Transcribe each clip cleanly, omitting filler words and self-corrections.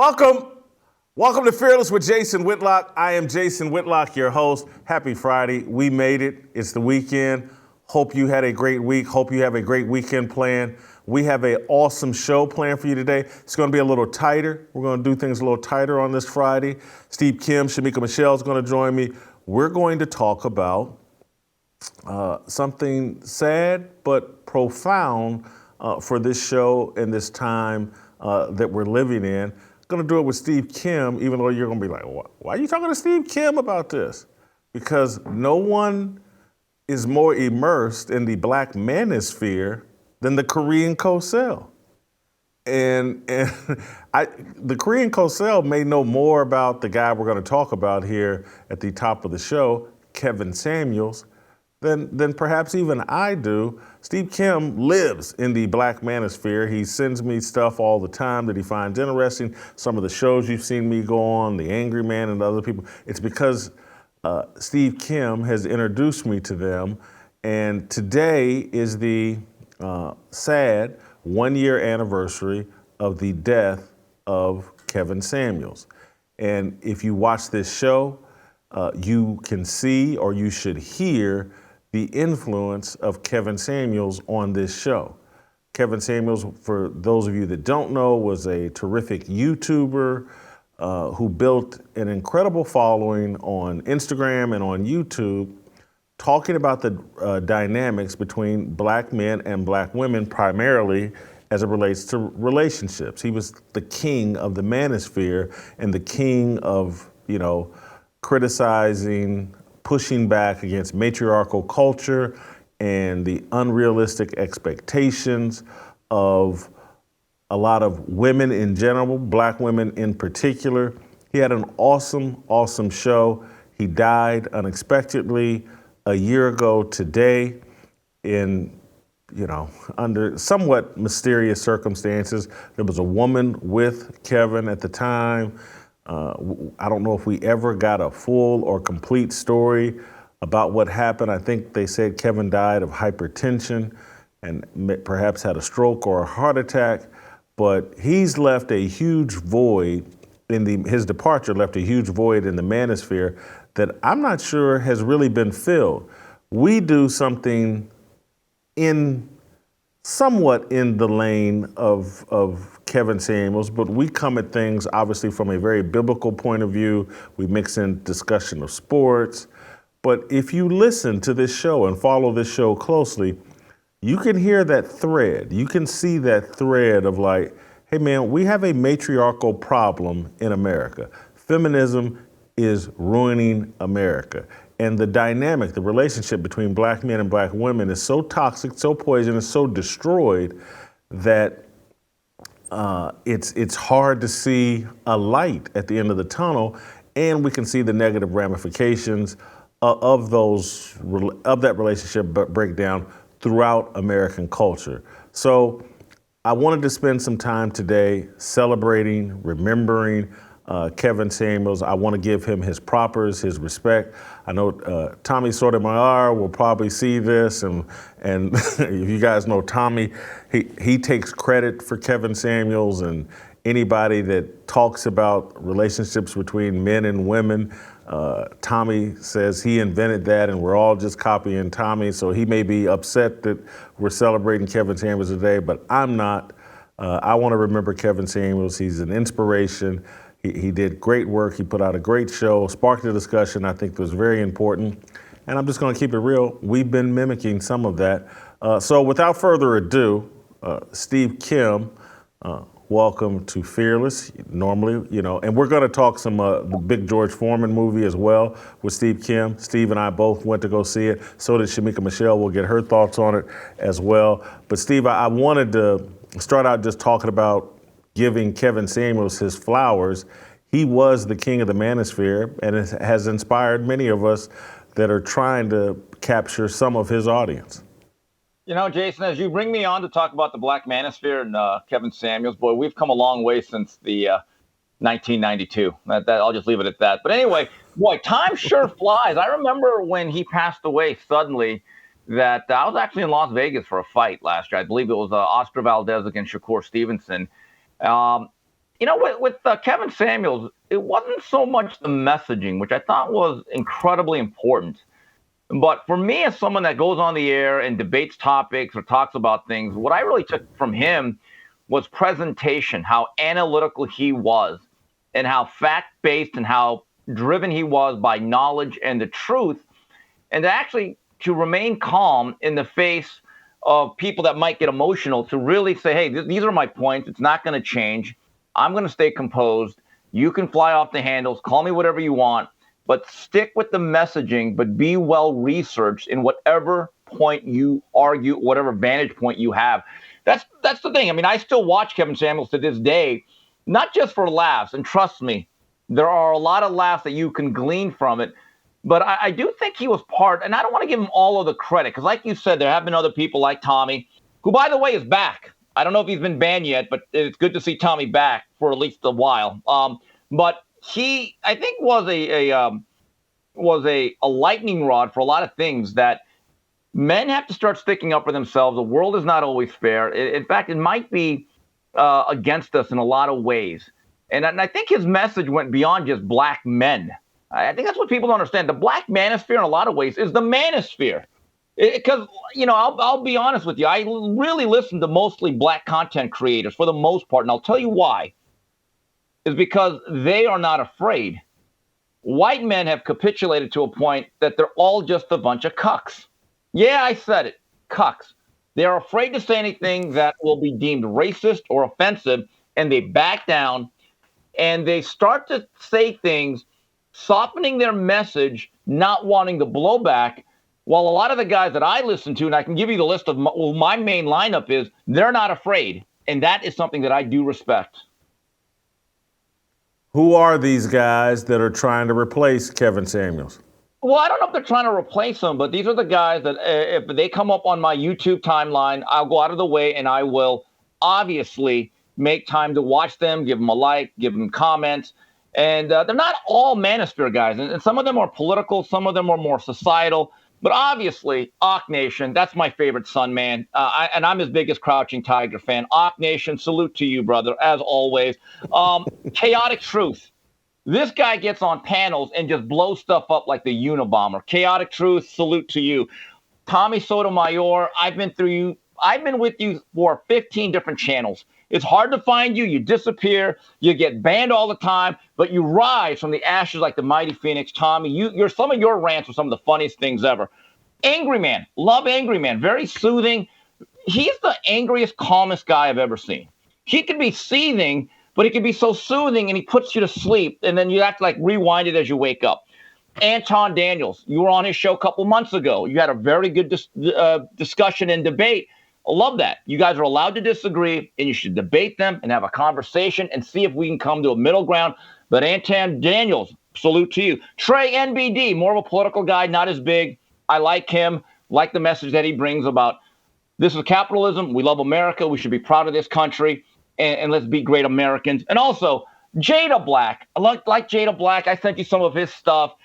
Welcome. Welcome to Fearless with Jason Whitlock. I am Jason Whitlock, your host. Happy Friday. We made it. It's the weekend. Hope you had a great week. Hope you have a great weekend planned. We have an awesome show planned for you today. It's going to be a little tighter. We're going to do things a little tighter on this Friday. Kim Shemeka Michelle is going to join me. We're going to talk about something sad but profound for this show and this time that we're living in. Going to do it with Kim, even though you're going to be like, why are you talking to Kim about this? Because no one is more immersed in the Black Manosphere than the Korean Cosell. And the Korean Cosell may know more about the guy we're going to talk about here at the top of the show, Kevin Samuels, than perhaps even I do. Kim lives in the Black Manosphere. He sends me stuff all the time that he finds interesting. Some of the shows you've seen me go on, The Angry Man and other people, it's because Kim has introduced me to them. And today is the sad one-year anniversary of the death of Kevin Samuels. And if you watch this show, you can see, or you should hear, the influence of Kevin Samuels on this show. Kevin Samuels, for those of you that don't know, was a terrific YouTuber who built an incredible following on Instagram and on YouTube, talking about the dynamics between Black men and Black women, primarily as it relates to relationships. He was the king of the manosphere and the king of, criticizing, pushing back against matriarchal culture and the unrealistic expectations of a lot of women in general, Black women in particular. He had an awesome, awesome show. He died unexpectedly a year ago today in, under somewhat mysterious circumstances. There was a woman with Kevin at the time. I don't know if we ever got a full or complete story about what happened. I think they said Kevin died of hypertension and perhaps had a stroke or a heart attack, but he's left a huge void his departure left a huge void in the manosphere that I'm not sure has really been filled. We do something somewhat in the lane of Kevin Samuels, but we come at things obviously from a very biblical point of view. We mix in discussion of sports. But if you listen to this show and follow this show closely, you can hear that thread. You can see that thread of like, hey man, we have a matriarchal problem in America. Feminism is ruining America. And the dynamic, the relationship between Black men and Black women is so toxic, so poisonous, so destroyed that it's hard to see a light at the end of the tunnel, and we can see the negative ramifications of that relationship breakdown throughout American culture. So I wanted to spend some time today celebrating, remembering Kevin Samuels. I want to give him his propers, his respect. I know Tommy Sotomayor will probably see this, and if you guys know Tommy, he takes credit for Kevin Samuels, and anybody that talks about relationships between men and women, Tommy says he invented that, and we're all just copying Tommy. So he may be upset that we're celebrating Kevin Samuels today, but I'm not. I want to remember Kevin Samuels. He's an inspiration. He did great work. He put out a great show, sparked a discussion I think was very important. And I'm just going to keep it real. We've been mimicking some of that. So without further ado, Kim, welcome to Fearless. Normally, and we're going to talk some the big George Foreman movie as well with Kim. Steve and I both went to go see it. So did Shemeka Michelle. We'll get her thoughts on it as well. But Steve, I wanted to start out just talking about giving Kevin Samuels his flowers. He was the king of the manosphere, and it has inspired many of us that are trying to capture some of his audience. Jason, as you bring me on to talk about the Black Manosphere and Kevin Samuels, boy, we've come a long way since the 1992. I'll just leave it at that. But anyway, boy, time sure flies. I remember when he passed away suddenly that I was actually in Las Vegas for a fight last year. I believe it was Oscar Valdez against Shakur Stevenson. with Kevin Samuels, it wasn't so much the messaging, which I thought was incredibly important. But for me, as someone that goes on the air and debates topics or talks about things, what I really took from him was presentation, how analytical he was, and how fact-based and how driven he was by knowledge and the truth, and to remain calm in the face of people that might get emotional, to really say, hey, these are my points. It's not going to change. I'm going to stay composed. You can fly off the handles. Call me whatever you want. But stick with the messaging, but be well researched in whatever point you argue, whatever vantage point you have. That's the thing. I mean, I still watch Kevin Samuels to this day, not just for laughs. And trust me, there are a lot of laughs that you can glean from it. But I do think he was part, and I don't want to give him all of the credit, because like you said, there have been other people like Tommy, who, by the way, is back. I don't know if he's been banned yet, but it's good to see Tommy back for at least a while. But he, I think, was a lightning rod for a lot of things, that men have to start sticking up for themselves. The world is not always fair. In fact, it might be against us in a lot of ways. And I think his message went beyond just black men. I think that's what people don't understand. The black manosphere, in a lot of ways, is the manosphere. Because, I'll be honest with you, I really listen to mostly black content creators for the most part, and I'll tell you why. Is because they are not afraid. White men have capitulated to a point that they're all just a bunch of cucks. Yeah, I said it, cucks. They're afraid to say anything that will be deemed racist or offensive, and they back down, and they start to say things softening their message, not wanting the blowback, while a lot of the guys that I listen to, and I can give you the list of my main lineup is, they're not afraid. And that is something that I do respect. Who are these guys that are trying to replace Kevin Samuels? Well, I don't know if they're trying to replace him, but these are the guys that if they come up on my YouTube timeline, I'll go out of the way and I will obviously make time to watch them, give them a like, give them comments. And they're not all Manosphere guys. And some of them are political. Some of them are more societal. But obviously, Auk Nation, that's my favorite son, man. And I'm his biggest Crouching Tiger fan. Auk Nation, salute to you, brother, as always. Chaotic Truth. This guy gets on panels and just blows stuff up like the Unabomber. Chaotic Truth, salute to you. Tommy Sotomayor, I've been with you for 15 different channels. It's hard to find you. You disappear. You get banned all the time, but you rise from the ashes like the mighty phoenix. Tommy, some of your rants are some of the funniest things ever. Angry Man, love Angry Man, very soothing. He's the angriest, calmest guy I've ever seen. He could be seething, but he could be so soothing, and he puts you to sleep, and then you have to rewind it as you wake up. Anton Daniels, you were on his show a couple months ago. You had a very good discussion and debate. I love that. You guys are allowed to disagree, and you should debate them and have a conversation and see if we can come to a middle ground. But Anton Daniels, salute to you. Trey NBD, more of a political guy, not as big. I like him, like the message that he brings about this is capitalism. We love America. We should be proud of this country, and let's be great Americans. And also, Jada Black. I like Jada Black. I sent you some of his stuff.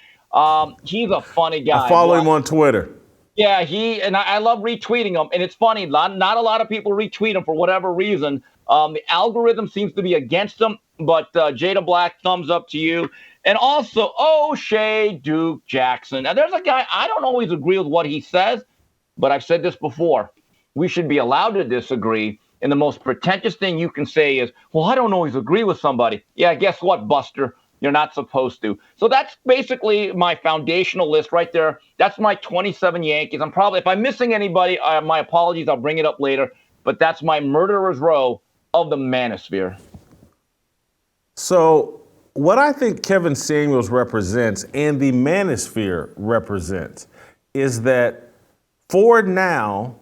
He's a funny guy. I follow him on Twitter. Yeah, I love retweeting him, and it's funny. Not a lot of people retweet him for whatever reason. The algorithm seems to be against him, but Jada Black, thumbs up to you. And also, O'Shea Duke Jackson. Now, there's a guy, I don't always agree with what he says, but I've said this before. We should be allowed to disagree, and the most pretentious thing you can say is, well, I don't always agree with somebody. Yeah, guess what, Buster? You're not supposed to. So that's basically my foundational list right there. That's my 27 Yankees. If I'm missing anybody, my apologies. I'll bring it up later. But that's my murderer's row of the Manosphere. So what I think Kevin Samuels represents and the Manosphere represents is that for now,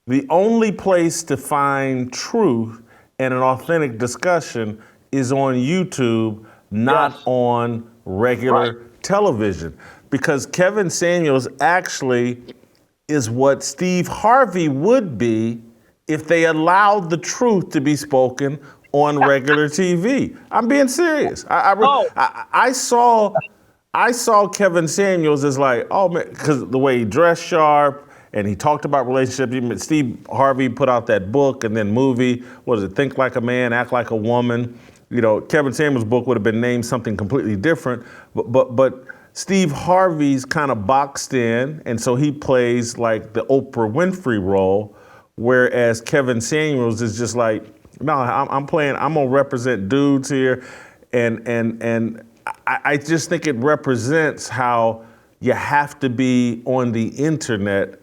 the only place to find truth and an authentic discussion is on YouTube, not on regular television. Because Kevin Samuels actually is what Steve Harvey would be if they allowed the truth to be spoken on regular TV. I'm being serious. I saw Kevin Samuels as like, oh man, because the way he dressed sharp and he talked about relationships. Steve Harvey put out that book and then movie. What is it? Think Like a Man, Act Like a Woman. You know, Kevin Samuels' book would have been named something completely different, but Steve Harvey's kind of boxed in, and so he plays like the Oprah Winfrey role, whereas Kevin Samuels is just like, no, I'm gonna represent dudes here, and I just think it represents how you have to be on the internet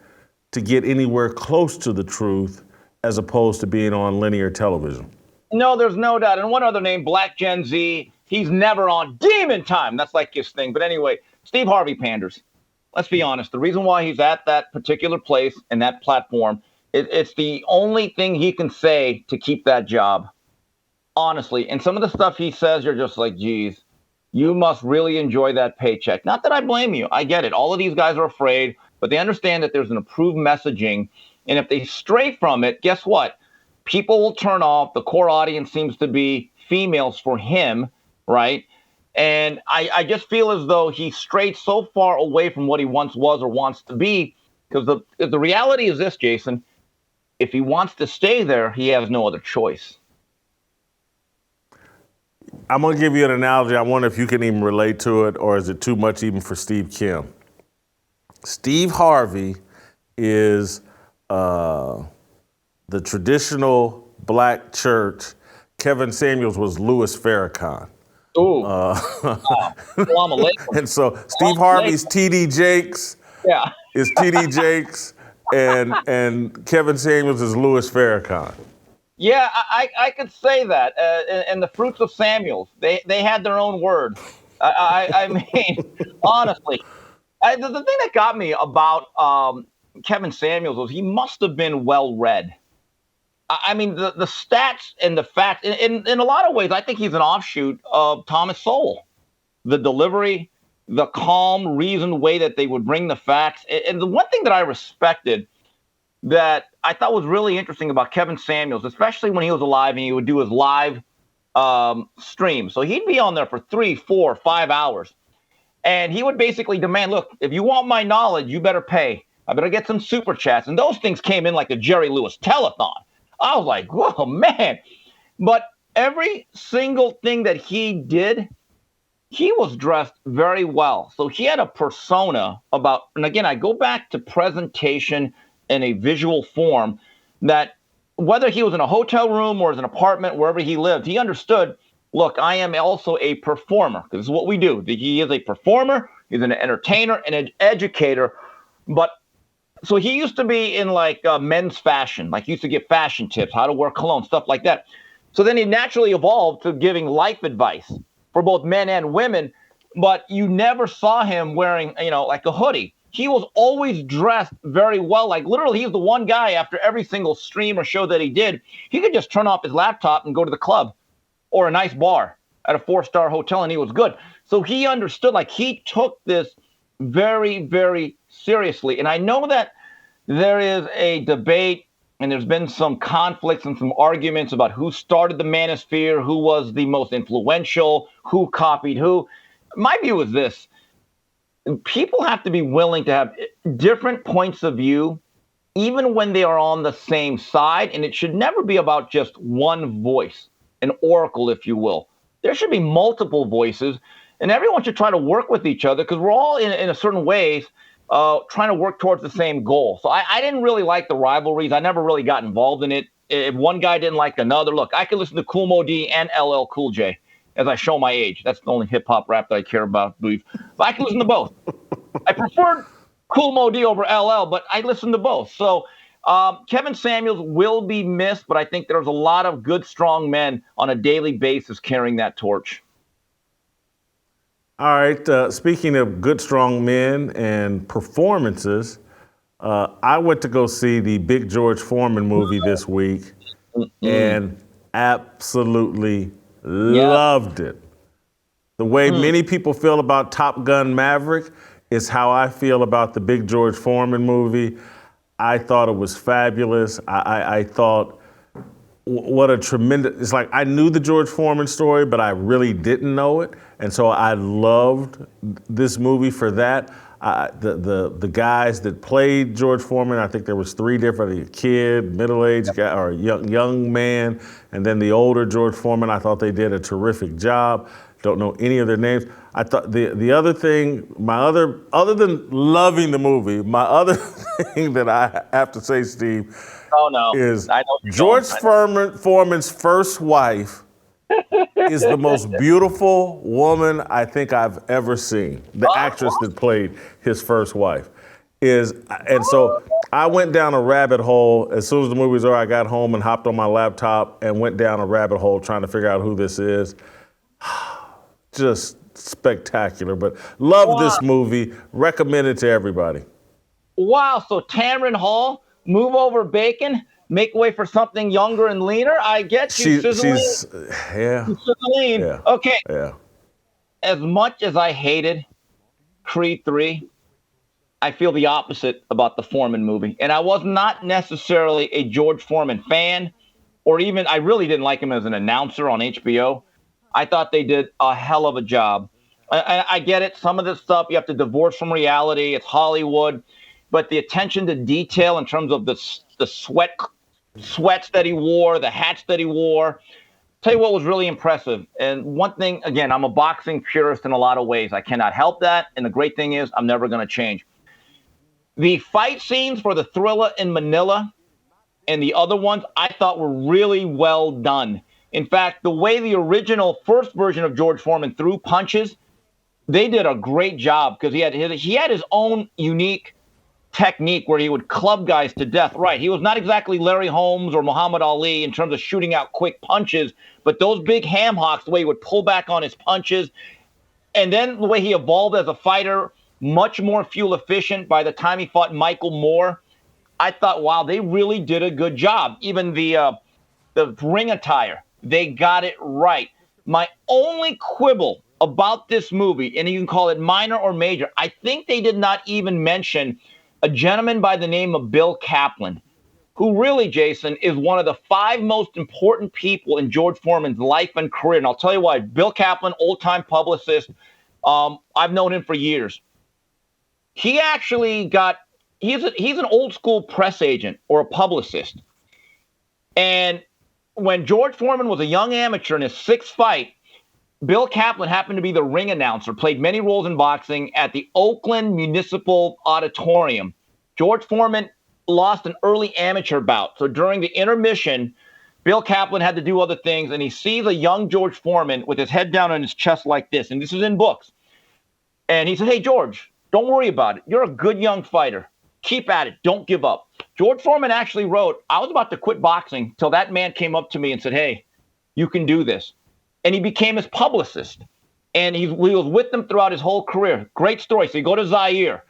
to get anywhere close to the truth, as opposed to being on linear television. No, there's no doubt. And one other name, Black Gen Z. He's never on Demon Time. That's like his thing. But anyway, Steve Harvey panders. Let's be honest. The reason why he's at that particular place and that platform, it's the only thing he can say to keep that job. Honestly. And some of the stuff he says, you're just like, geez, you must really enjoy that paycheck. Not that I blame you. I get it. All of these guys are afraid, but they understand that there's an approved messaging. And if they stray from it, guess what? People will turn off. The core audience seems to be females for him, right? And I just feel as though he strayed so far away from what he once was or wants to be, because the reality is this, Jason, if he wants to stay there, he has no other choice. I'm going to give you an analogy. I wonder if you can even relate to it, or is it too much even for Steve Kim? Steve Harvey is the traditional black church. Kevin Samuels was Louis Farrakhan. Ooh. And so Steve Harvey's TD Jakes is TD Jakes, and Kevin Samuels is Louis Farrakhan. Yeah, I could say that. And the fruits of Samuels, they had their own word. I mean, honestly, the thing that got me about Kevin Samuels was he must have been well read. I mean, the stats and the facts, in a lot of ways, I think he's an offshoot of Thomas Sowell. The delivery, the calm, reasoned way that they would bring the facts. And the one thing that I respected that I thought was really interesting about Kevin Samuels, especially when he was alive and he would do his live stream. So he'd be on there for 3, 4, 5 hours. And he would basically demand, look, if you want my knowledge, you better pay. I better get some super chats. And those things came in like a Jerry Lewis telethon. I was like, whoa, man. But every single thing that he did, he was dressed very well. So he had a persona about, and again, I go back to presentation in a visual form, that whether he was in a hotel room or in an apartment, wherever he lived, he understood, look, I am also a performer. This is what we do. He is a performer. He's an entertainer and an educator. But so he used to be in like men's fashion, like he used to give fashion tips, how to wear cologne, stuff like that. So then he naturally evolved to giving life advice for both men and women. But you never saw him wearing, like a hoodie. He was always dressed very well. Like literally, he was the one guy after every single stream or show that he did, he could just turn off his laptop and go to the club or a nice bar at a 4-star hotel, and he was good. So he understood, like he took this very, very seriously. And I know that there is a debate and there's been some conflicts and some arguments about who started the Manosphere, who was the most influential, who copied who. My view is this. People have to be willing to have different points of view, even when they are on the same side. And it should never be about just one voice, an oracle, if you will. There should be multiple voices, and everyone should try to work with each other because we're all in a certain ways trying to work towards the same goal. So I didn't really like the rivalries. I never really got involved in it. If one guy didn't like another, look, I could listen to Kool Mo D and LL Cool J as I show my age. That's the only hip-hop rap that I care about, believe. But I can listen to both. I preferred Kool Mo D over LL, but I listen to both. So Kevin Samuels will be missed, but I think there's a lot of good, strong men on a daily basis carrying that torch. All right. Speaking of good, strong men and performances, I went to go see the big George Foreman movie this week and absolutely loved it. The way many people feel about Top Gun Maverick is how I feel about the big George Foreman movie. I thought it was fabulous. I thought what a tremendous, it's like I knew the George Foreman story, but I really didn't know it. And so I loved this movie for that. The guys that played George Foreman, I think there was three different: a kid, middle-aged guy, or young man, and then the older George Foreman. I thought they did a terrific job. Don't know any of their names. I thought the other thing, other than loving the movie, my other thing that I have to say, Steve, oh no, is I know George Foreman's first wife is the most beautiful woman I think I've ever seen. The actress that played his first wife and so I went down a rabbit hole. As soon as the movie was over, I got home and hopped on my laptop and went down a rabbit hole trying to figure out who this is. Just spectacular, but love this movie. Recommend it to everybody. Wow, so Tamron Hall, move over Bacon, make way for something younger and leaner. I get you, she's yeah. Yeah. Okay. Yeah. As much as I hated Creed 3, I feel the opposite about the Foreman movie. And I was not necessarily a George Foreman fan, or even, I really didn't like him as an announcer on HBO. I thought they did a hell of a job. I get it. Some of this stuff you have to divorce from reality. It's Hollywood. But the attention to detail in terms of the sweats that he wore, the hats that he wore. Tell you what was really impressive. And one thing, again, I'm a boxing purist in a lot of ways. I cannot help that. And the great thing is I'm never going to change. The fight scenes for the Thriller in Manila and the other ones I thought were really well done. In fact, the way the original first version of George Foreman threw punches, they did a great job because he had his own unique technique where he would club guys to death. Right. He was not exactly Larry Holmes or Muhammad Ali in terms of shooting out quick punches, but those big ham hocks, the way he would pull back on his punches, and then the way he evolved as a fighter, much more fuel efficient by the time he fought Michael Moore. I thought, wow, they really did a good job. Even the ring attire, they got it right. My only quibble about this movie, and you can call it minor or major, I think they did not even mention a gentleman by the name of Bill Kaplan, who really, Jason, is one of the 5 most important people in George Foreman's life and career. And I'll tell you why. Bill Kaplan, old-time publicist, I've known him for years. He actually he's an old-school press agent or a publicist. And when George Foreman was a young amateur in his 6th fight, Bill Kaplan happened to be the ring announcer, played many roles in boxing at the Oakland Municipal Auditorium. George Foreman lost an early amateur bout. So during the intermission, Bill Kaplan had to do other things, and he sees a young George Foreman with his head down on his chest like this, and this is in books. And he said, "Hey, George, don't worry about it. You're a good young fighter. Keep at it. Don't give up." George Foreman actually wrote, "I was about to quit boxing till that man came up to me and said, 'Hey, you can do this.'" And he became his publicist. And he was with them throughout his whole career. Great story. So you go to Zaire.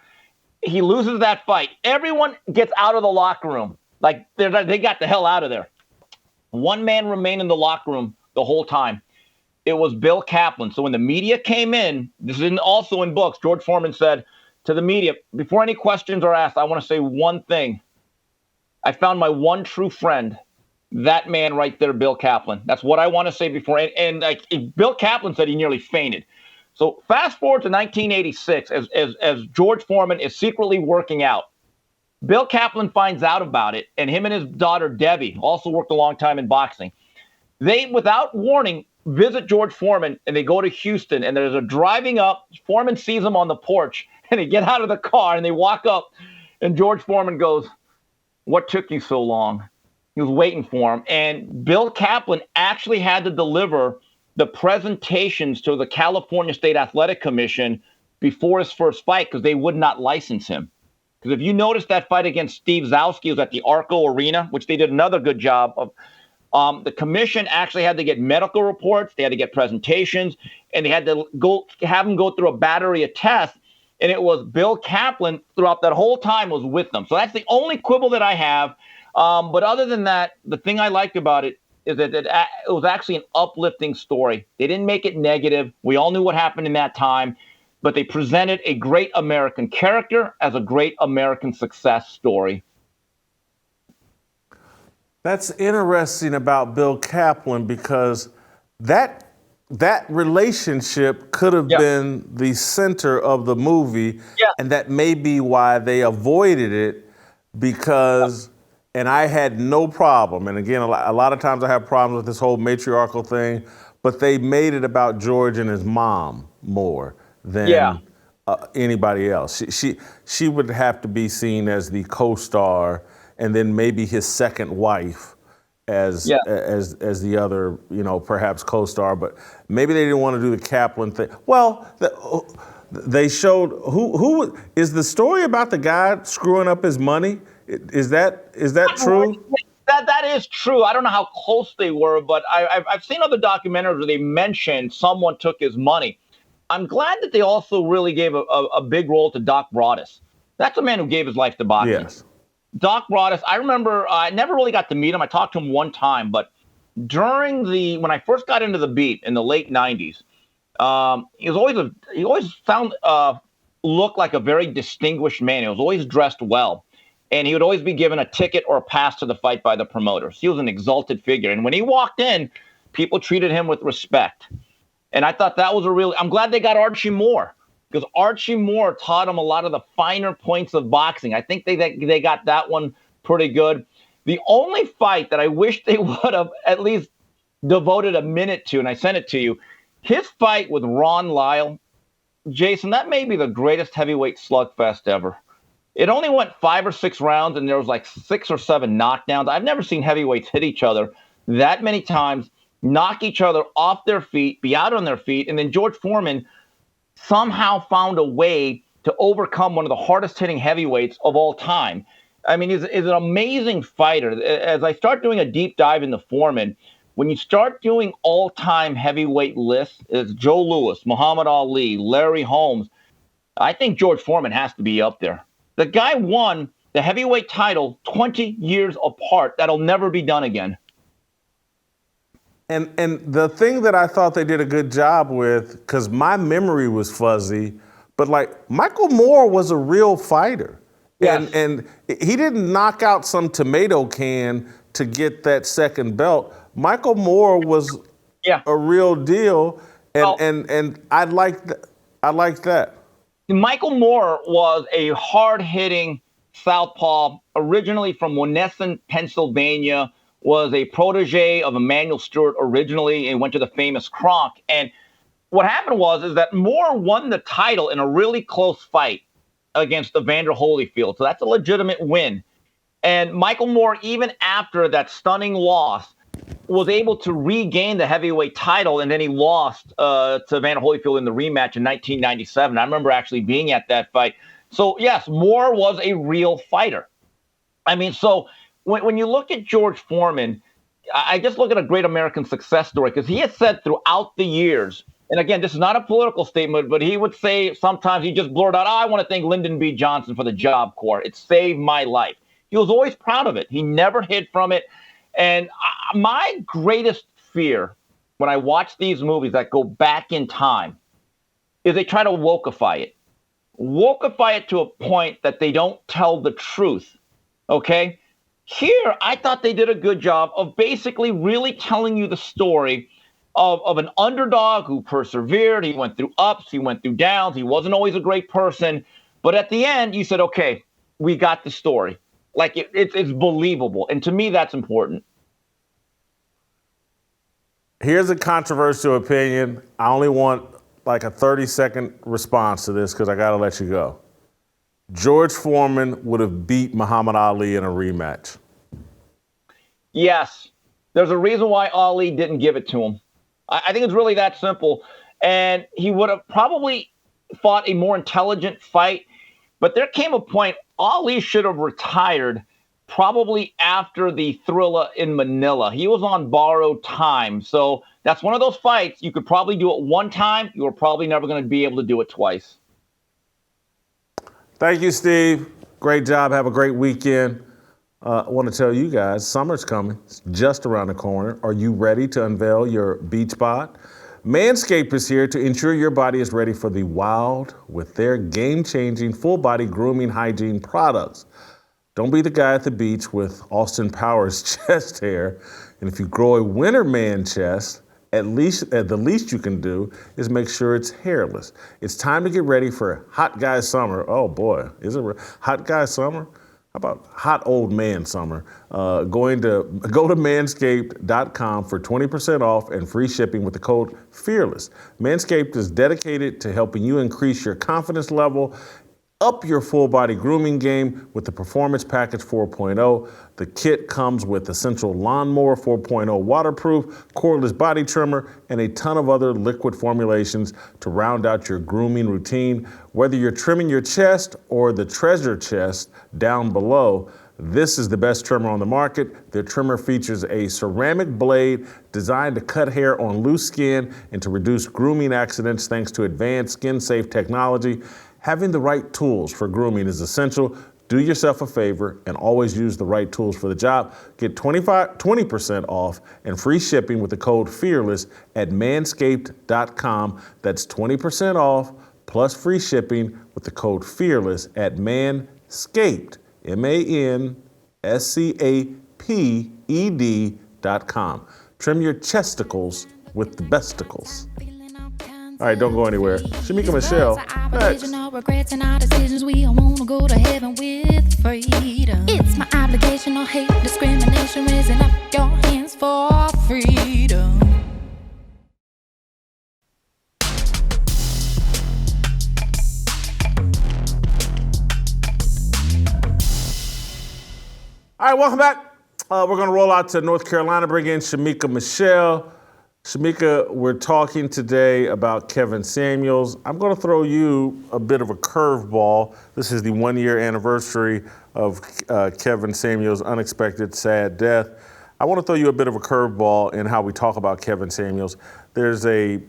He loses that fight. Everyone gets out of the locker room. Like, they got the hell out of there. One man remained in the locker room the whole time. It was Bill Kaplan. So when the media came in, this is also in books, George Foreman said to the media, "Before any questions are asked, I want to say one thing. I found my one true friend. That man right there, Bill Kaplan. That's what I want to say before." And like Bill Kaplan said, he nearly fainted. So fast forward to 1986, as George Foreman is secretly working out. Bill Kaplan finds out about it, and him and his daughter Debbie also worked a long time in boxing. They, without warning, visit George Foreman, and they go to Houston. And there's a driving up. Foreman sees them on the porch, and they get out of the car and they walk up, and George Foreman goes, "What took you so long?" He was waiting for him. And Bill Kaplan actually had to deliver the presentations to the California State Athletic Commission before his first fight because they would not license him. Because if you notice that fight against Steve Zowski was at the Arco Arena, which they did another good job of, the commission actually had to get medical reports, they had to get presentations, and they had to have him go through a battery of tests. And it was Bill Kaplan throughout that whole time was with them. So that's the only quibble that I have. But other than that, the thing I liked about it is that it was actually an uplifting story. They didn't make it negative. We all knew what happened in that time, but they presented a great American character as a great American success story. That's interesting about Bill Kaplan because that that relationship could have Yeah. been the center of the movie, Yeah. and that may be why they avoided it because, and I had no problem, and again, a lot of times I have problems with this whole matriarchal thing, but they made it about George and his mom more Yeah. than anybody else. She would have to be seen as the co-star, and then maybe his second wife as Yeah. as the other, perhaps co-star, but maybe they didn't want to do the Kaplan thing. Well, they showed who is the story about the guy screwing up his money? Is that true? That is true. I don't know how close they were, but I've seen other documentaries where they mentioned someone took his money. I'm glad that they also really gave a big role to Doc Broadus. That's a man who gave his life to boxing. Yes. Doc Broadus, I remember I never really got to meet him. I talked to him one time, but when I first got into the beat in the late '90s, he always found looked like a very distinguished man. He was always dressed well, and he would always be given a ticket or a pass to the fight by the promoters. He was an exalted figure, and when he walked in, people treated him with respect. And I thought that was I'm glad they got Archie Moore, because Archie Moore taught him a lot of the finer points of boxing. I think they got that one pretty good. The only fight that I wish they would have at least devoted a minute to, and I sent it to you, his fight with Ron Lyle. Jason, that may be the greatest heavyweight slugfest ever. It only went 5 or 6 rounds, and there was like 6 or 7 knockdowns. I've never seen heavyweights hit each other that many times, knock each other off their feet, be out on their feet, and then George Foreman somehow found a way to overcome one of the hardest hitting heavyweights of all time. I mean, he's an amazing fighter. As I start doing a deep dive into Foreman, when you start doing all-time heavyweight lists, it's Joe Louis, Muhammad Ali, Larry Holmes. I think George Foreman has to be up there. The guy won the heavyweight title 20 years apart. That'll never be done again. And the thing that I thought they did a good job with, because my memory was fuzzy, but like Michael Moore was a real fighter. Yes. And he didn't knock out some tomato can to get that second belt. Michael Moore was a real deal, and I liked that. Michael Moore was a hard-hitting southpaw, originally from Monessen, Pennsylvania, was a protege of Emmanuel Stewart originally, and went to the famous Kronk. And what happened is that Moore won the title in a really close fight against Evander Holyfield. So that's a legitimate win. And Michael Moore, even after that stunning loss, was able to regain the heavyweight title, and then he lost to Evander Holyfield in the rematch in 1997. I remember actually being at that fight. So, yes, Moore was a real fighter. I mean, so when you look at George Foreman, I just look at a great American success story, because he has said throughout the years, and again, this is not a political statement, but he would say sometimes he just blurted out, I want to thank Lyndon B. Johnson for the Job Corps. It saved my life. He was always proud of it. He never hid from it. And my greatest fear when I watch these movies that go back in time is they try to wokeify it. Wokeify it to a point that they don't tell the truth, okay? Here, I thought they did a good job of basically really telling you the story of an underdog who persevered. He went through ups, he went through downs. He wasn't always a great person. But at the end, you said, okay, we got the story. Like, it's believable. And to me, that's important. Here's a controversial opinion. I only want like a 30-second response to this, because I got to let you go. George Foreman would have beat Muhammad Ali in a rematch. Yes. There's a reason why Ali didn't give it to him. I think it's really that simple. And he would have probably fought a more intelligent fight. But there came a point Ali should have retired probably after the Thrilla in Manila. He was on borrowed time. So that's one of those fights. You could probably do it one time. You were probably never going to be able to do it twice. Thank you, Steve. Great job. Have a great weekend. I want to tell you guys, summer's coming. It's just around the corner. Are you ready to unveil your beach spot? Manscaped is here to ensure your body is ready for the wild with their game-changing full-body grooming hygiene products. Don't be the guy at the beach with Austin Powers chest hair. And if you grow a winter man chest, the least you can do is make sure it's hairless. It's time to get ready for hot guy summer. Oh boy, is it hot guy summer? How about hot old man summer? Go to manscaped.com for 20% off and free shipping with the code FEARLESS. Manscaped is dedicated to helping you increase your confidence level, up your full body grooming game with the Performance Package 4.0. The kit comes with Essential Lawnmower 4.0 waterproof, cordless body trimmer, and a ton of other liquid formulations to round out your grooming routine. Whether you're trimming your chest or the treasure chest down below, this is the best trimmer on the market. The trimmer features a ceramic blade designed to cut hair on loose skin and to reduce grooming accidents thanks to advanced skin-safe technology. Having the right tools for grooming is essential. Do yourself a favor and always use the right tools for the job. Get 20% off and free shipping with the code FEARLESS at manscaped.com. That's 20% off plus free shipping with the code FEARLESS at Manscaped, MANSCAPED.com. Trim your chesticles with the besticles. All right, don't go anywhere. Shemeka Michelle, next. Regrets and our decisions, we all wanna go to heaven with freedom. It's my obligation, no hate, discrimination, raising up your hands for freedom. All right, welcome back. We're gonna roll out to North Carolina, bring in Shemeka Michelle. Shemeka, we're talking today about Kevin Samuels. I'm going to throw you a bit of a curveball. This is the 1-year anniversary of Kevin Samuels' unexpected, sad death. I want to throw you a bit of a curveball in how we talk about Kevin Samuels. There's a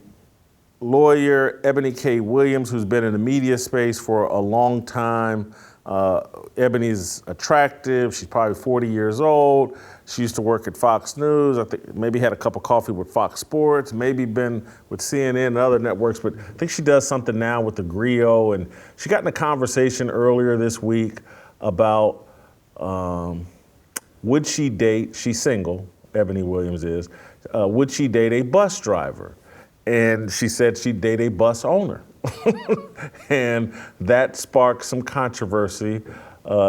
lawyer, Eboni K. Williams, who's been in the media space for a long time. Ebony's attractive. She's probably 40 years old. She used to work at Fox News. I think maybe had a cup of coffee with Fox Sports, maybe been with CNN and other networks, but I think she does something now with the Griot. And she got in a conversation earlier this week about would she date, she's single, Eboni Williams is, would she date a bus driver? And she said she'd date a bus owner. And that sparked some controversy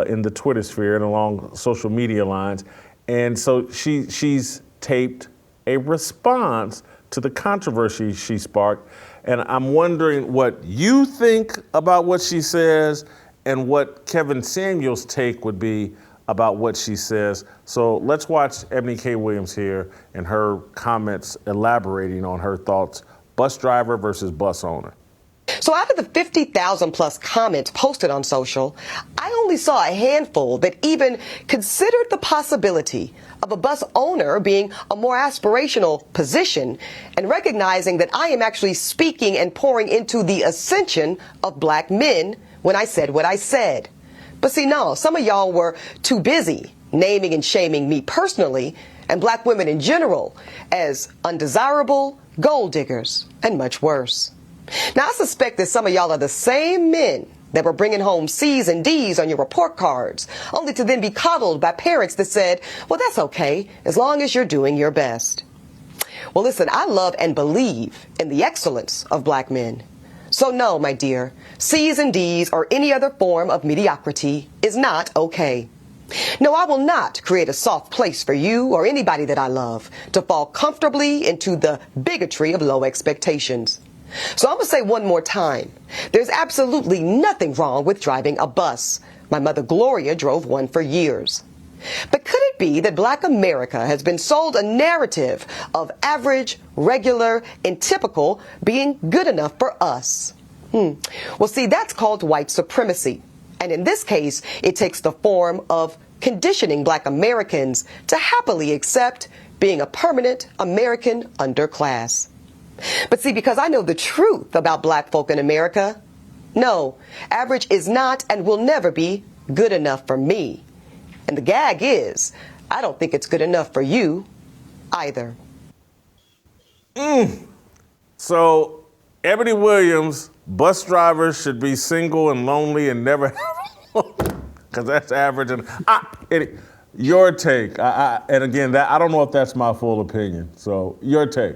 in the Twitter sphere and along social media lines. And so she's taped a response to the controversy she sparked. And I'm wondering what you think about what she says and what Kevin Samuels' take would be about what she says. So let's watch Eboni K. Williams here and her comments elaborating on her thoughts, bus driver versus bus owner. So out of the 50,000 plus comments posted on social, I only saw a handful that even considered the possibility of a bus owner being a more aspirational position and recognizing that I am actually speaking and pouring into the ascension of black men when I said what I said. But see, no, some of y'all were too busy naming and shaming me personally and black women in general as undesirable, gold diggers, and much worse. Now, I suspect that some of y'all are the same men that were bringing home C's and D's on your report cards, only to then be coddled by parents that said, well, that's okay, as long as you're doing your best. Well, listen, I love and believe in the excellence of black men. So no, my dear, C's and D's or any other form of mediocrity is not okay. No, I will not create a soft place for you or anybody that I love to fall comfortably into the bigotry of low expectations. So I'm going to say one more time, there's absolutely nothing wrong with driving a bus. My mother Gloria drove one for years. But could it be that black America has been sold a narrative of average, regular, and typical being good enough for us? Well, see, that's called white supremacy. And in this case, it takes the form of conditioning black Americans to happily accept being a permanent American underclass. But see, because I know the truth about black folk in America, no, average is not and will never be good enough for me. And the gag is, I don't think it's good enough for you either. So, Eboni Williams, bus drivers should be single and lonely and never have, because that's average. And your take, and again, that I don't know if that's my full opinion. So, your take.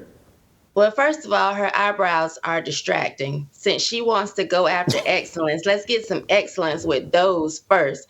Well, first of all, her eyebrows are distracting. Since she wants to go after excellence, let's get some excellence with those first.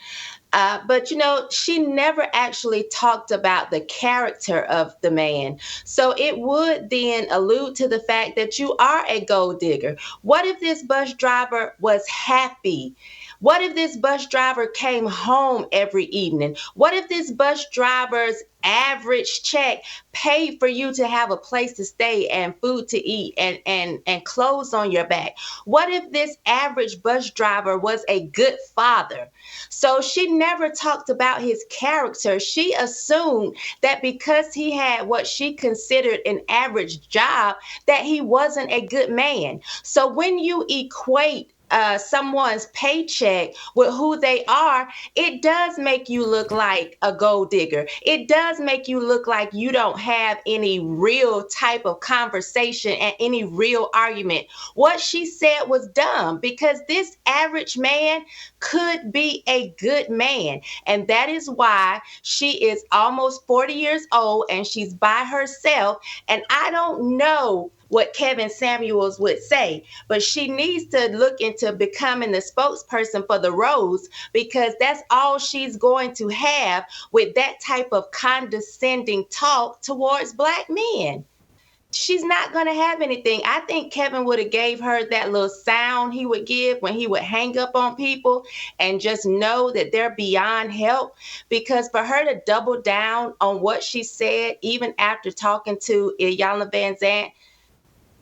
But she never actually talked about the character of the man. So it would then allude to the fact that you are a gold digger. What if this bus driver was happy? What if this bus driver came home every evening? What if this bus driver's average check paid for you to have a place to stay and food to eat and clothes on your back? What if this average bus driver was a good father? So she never talked about his character. She assumed that because he had what she considered an average job, that he wasn't a good man. So when you equate someone's paycheck with who they are, it does make you look like a gold digger. It does make you look like you don't have any real type of conversation and any real argument. What she said was dumb, because this average man could be a good man. And that is why she is almost 40 years old and she's by herself. And I don't know what Kevin Samuels would say, but she needs to look into becoming the spokesperson for the Rose, because that's all she's going to have with that type of condescending talk towards Black men. She's not going to have anything. I think Kevin would have gave her that little sound he would give when he would hang up on people and just know that they're beyond help. Because for her to double down on what she said, even after talking to Iyanla Vanzant,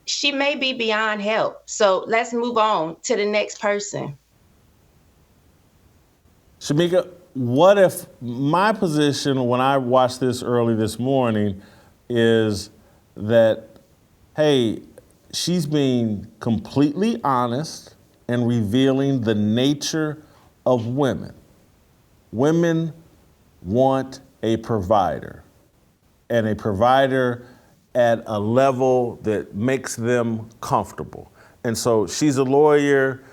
she may be beyond help. So let's move on to the next person. Shemeka, what if my position when I watched this early this morning is that, hey, she's being completely honest and revealing the nature of women. Women want a provider, and a provider at a level that makes them comfortable. And so she's a lawyer,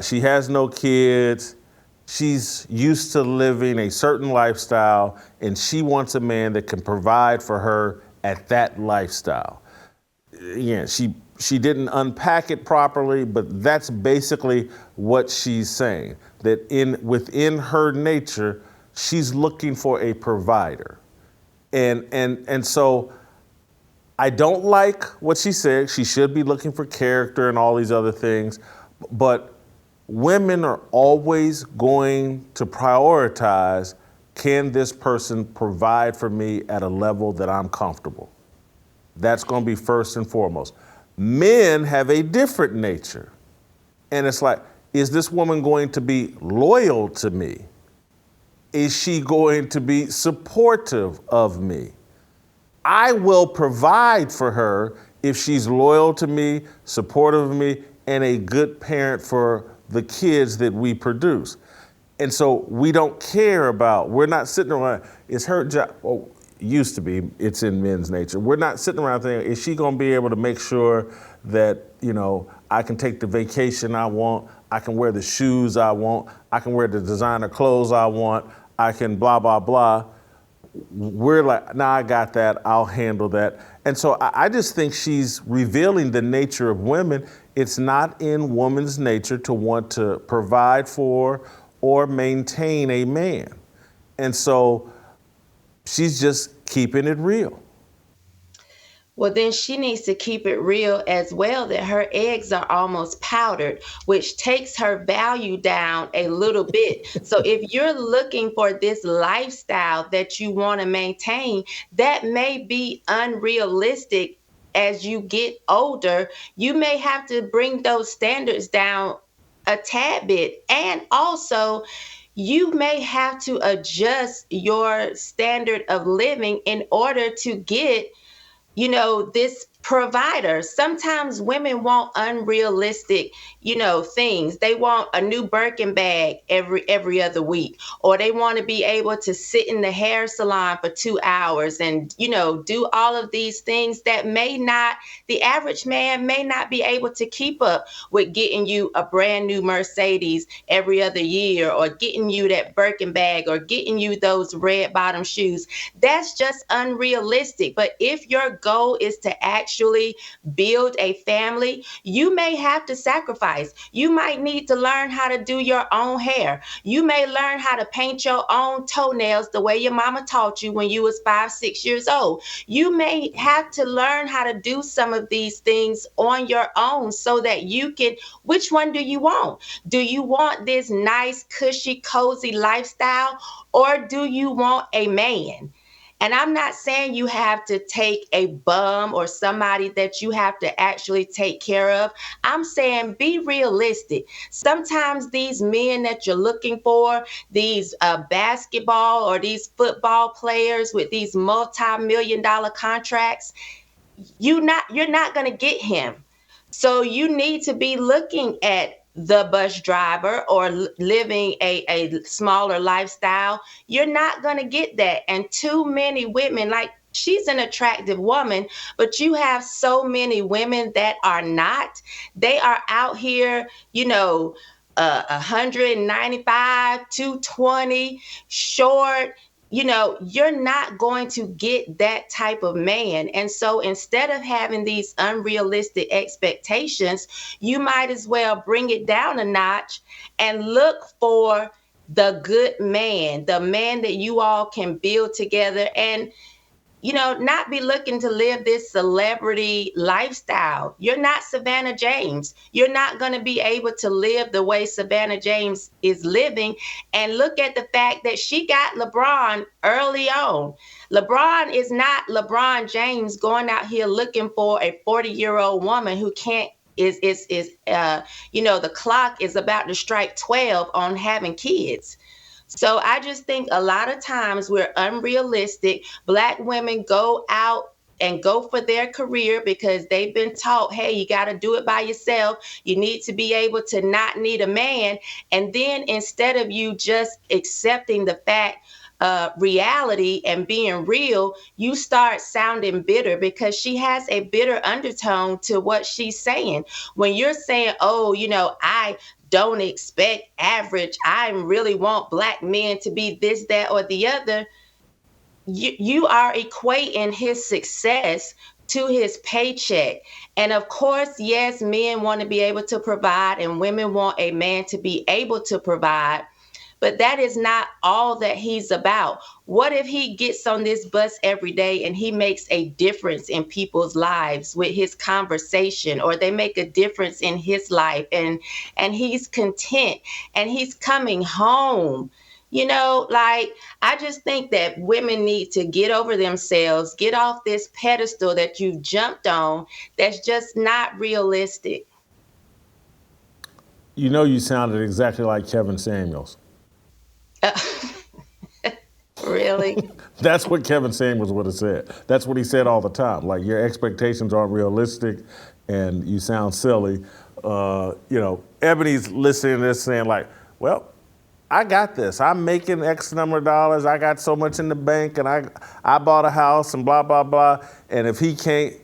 she has no kids, she's used to living a certain lifestyle, and she wants a man that can provide for her at that lifestyle. Yeah, she didn't unpack it properly, but that's basically what she's saying, that within her nature, she's looking for a provider. And so I don't like what she said. She should be looking for character and all these other things, but women are always going to prioritize, can this person provide for me at a level that I'm comfortable? That's going to be first and foremost. Men have a different nature. And it's like, is this woman going to be loyal to me? Is she going to be supportive of me? I will provide for her if she's loyal to me, supportive of me, and a good parent for the kids that we produce. And so we don't care about, we're not sitting around, it's her job, well, used to be, it's in men's nature. We're not sitting around thinking, is she gonna be able to make sure that, I can take the vacation I want, I can wear the shoes I want, I can wear the designer clothes I want, I can blah, blah, blah. We're like, nah, I got that, I'll handle that. And so I just think she's revealing the nature of women. It's not in woman's nature to want to provide for or maintain a man. And so she's just keeping it real. Well, then she needs to keep it real as well, that her eggs are almost powdered, which takes her value down a little bit. So if you're looking for this lifestyle that you want to maintain, that may be unrealistic as you get older. You may have to bring those standards down a tad bit. And also, you may have to adjust your standard of living in order to get this provider. Sometimes women want unrealistic, things. They want a new Birkin bag every other week, or they want to be able to sit in the hair salon for 2 hours and, do all of these things that the average man may not be able to keep up with, getting you a brand new Mercedes every other year, or getting you that Birkin bag, or getting you those red bottom shoes. That's just unrealistic. But if your goal is to actually actually build a family, you may have to sacrifice. You might need to learn how to do your own hair. You may learn how to paint your own toenails the way your mama taught you when you was 5, 6 years old. You may have to learn how to do some of these things on your own so that you can, which one do you want? Do you want this nice, cushy, cozy lifestyle, or do you want a man? And I'm not saying you have to take a bum or somebody that you have to actually take care of. I'm saying be realistic. Sometimes these men that you're looking for, these basketball or these football players with these multi-million-dollar contracts, you're not going to get him. So you need to be looking at the bus driver or living a smaller lifestyle. You're not going to get that. And too many women, like, she's an attractive woman, but you have so many women that are not. They are out here, 195, 220, short. You're not going to get that type of man. And so instead of having these unrealistic expectations, you might as well bring it down a notch and look for the good man, the man that you all can build together, and not be looking to live this celebrity lifestyle. You're not Savannah James. You're not going to be able to live the way Savannah James is living. And look at the fact that she got LeBron early on. LeBron is not LeBron James going out here looking for a 40-year-old woman who can't the clock is about to strike 12 on having kids. So I just think a lot of times we're unrealistic. Black women go out and go for their career because they've been taught, hey, you got to do it by yourself. You need to be able to not need a man. And then instead of you just accepting the fact, reality and being real, you start sounding bitter because she has a bitter undertone to what she's saying. When you're saying, oh, I don't expect average, I really want black men to be this, that, or the other, you are equating his success to his paycheck. And of course, yes, men want to be able to provide and women want a man to be able to provide. But that is not all that he's about. What if he gets on this bus every day and he makes a difference in people's lives with his conversation, or they make a difference in his life and he's content and he's coming home? I just think that women need to get over themselves, get off this pedestal that you've jumped on that's just not realistic. You sounded exactly like Kevin Samuels. Really? That's what Kevin Samuels would have said. That's what he said all the time. Like, your expectations aren't realistic and you sound silly. Ebony's listening to this saying like, well, I got this. I'm making X number of dollars. I got so much in the bank and I bought a house and blah, blah, blah. And if he can't,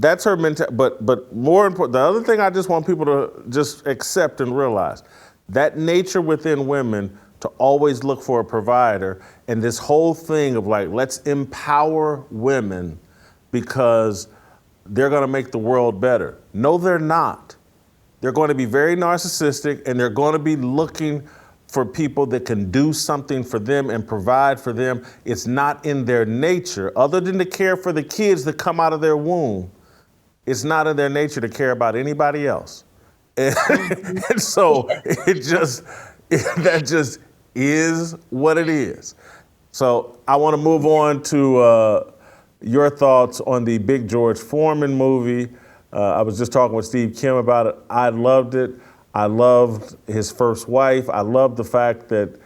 that's her mentality. But more important, the other thing I just want people to just accept and realize, that nature within women to always look for a provider, and this whole thing of like, let's empower women because they're going to make the world better. No, they're not. They're going to be very narcissistic, and they're going to be looking for people that can do something for them and provide for them. It's not in their nature, other than to care for the kids that come out of their womb. It's not in their nature to care about anybody else. And so that just is what it is. So I want to move on to your thoughts on the big George Foreman movie. I was just talking with Steve Kim about it. I loved it. I loved his first wife. I loved the fact that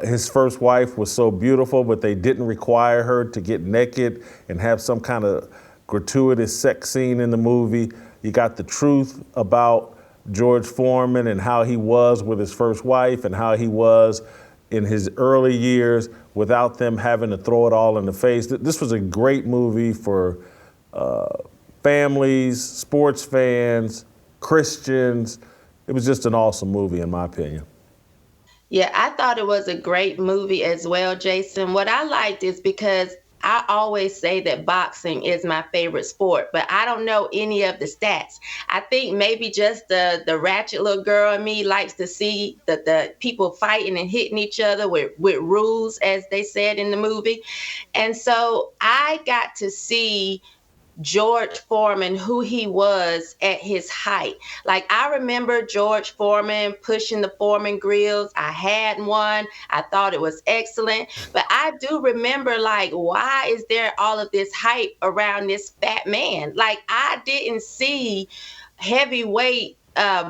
his first wife was so beautiful, but they didn't require her to get naked and have some kind of gratuitous sex scene in the movie. You got the truth about George Foreman and how he was with his first wife and how he was in his early years without them having to throw it all in the face. This was a great movie for families, sports fans, Christians. It was just an awesome movie, in my opinion. Yeah, I thought it was a great movie as well, Jason. What I liked is because I always say that boxing is my favorite sport, but I don't know any of the stats. I think maybe just the ratchet little girl in me likes to see the people fighting and hitting each other with rules, as they said in the movie. And so I got to see George Foreman, who he was at his height. Like, I remember George Foreman pushing the Foreman grills. I had one. I thought it was excellent. But I do remember, like, why is there all of this hype around this fat man? Like, I didn't see heavyweight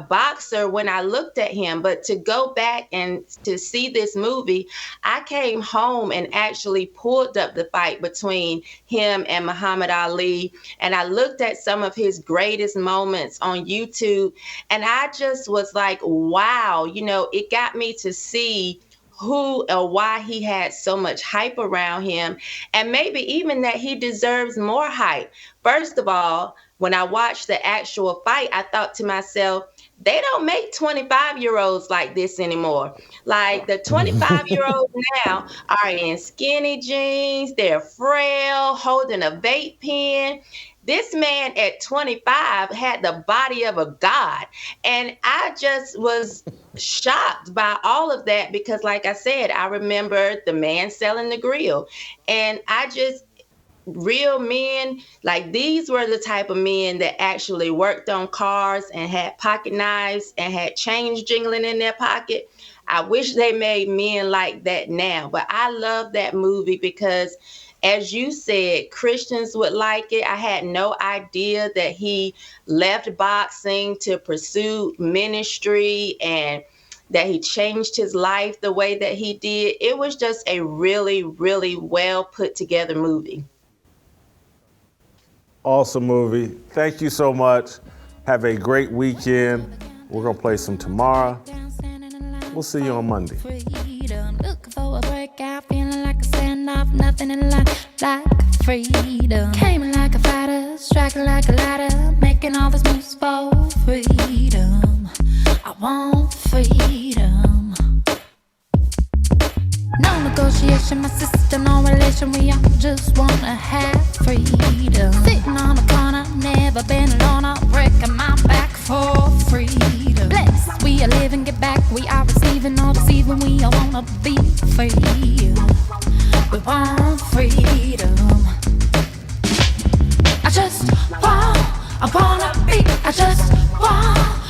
boxer when I looked at him. But to go back and to see this movie, I came home and actually pulled up the fight between him and Muhammad Ali. And I looked at some of his greatest moments on YouTube. And I just was like, wow, you know, it got me to see who or why he had so much hype around him. And maybe even that he deserves more hype. First of all, when I watched the actual fight, I thought to myself, they don't make 25-year-olds like this anymore. Like, the 25-year-olds now are in skinny jeans, they're frail, holding a vape pen. This man at 25 had the body of a god. And I just was shocked by all of that because, like I said, I remember the man selling the grill. And real men, like, these were the type of men that actually worked on cars and had pocket knives and had change jingling in their pocket. I wish they made men like that now. But I love that movie because, as you said, Christians would like it. I had no idea that he left boxing to pursue ministry and that he changed his life the way that he did. It was just a really, really well put together movie. Awesome movie. Thank you so much. Have a great weekend. We're going to play some tomorrow. We'll see you on Monday. Freedom. Looking for a breakout, feeling like a standoff, nothing in life like freedom. Came like a fighter, striking like a ladder, making all these moves for freedom. I want freedom. No negotiation, my sister, no relation. We all just wanna have freedom. Sitting on the corner, never been alone. I'm breaking my back for freedom. Blessed, we are living, get back. We are receiving, all deceiving. We all wanna be free. We want freedom. I wanna be. I just want